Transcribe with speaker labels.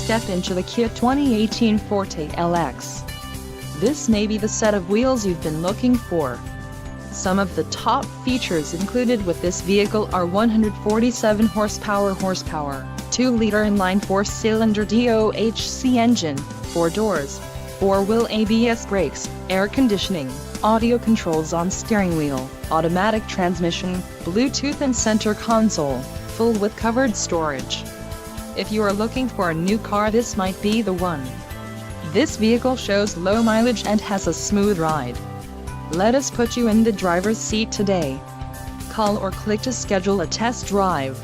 Speaker 1: step into the Kia 2018 Forte LX. This may be the set of wheels you've been looking for. Some of the top features included with this vehicle are 147 horsepower, 2-liter inline 4-cylinder DOHC engine, 4 doors, 4-wheel ABS brakes, air conditioning, audio controls on steering wheel, automatic transmission, Bluetooth and center console, full with covered storage. If you are looking for a new car, this might be the one. This vehicle shows low mileage and has a smooth ride. Let us put you in the driver's seat today. Call or click to schedule a test drive.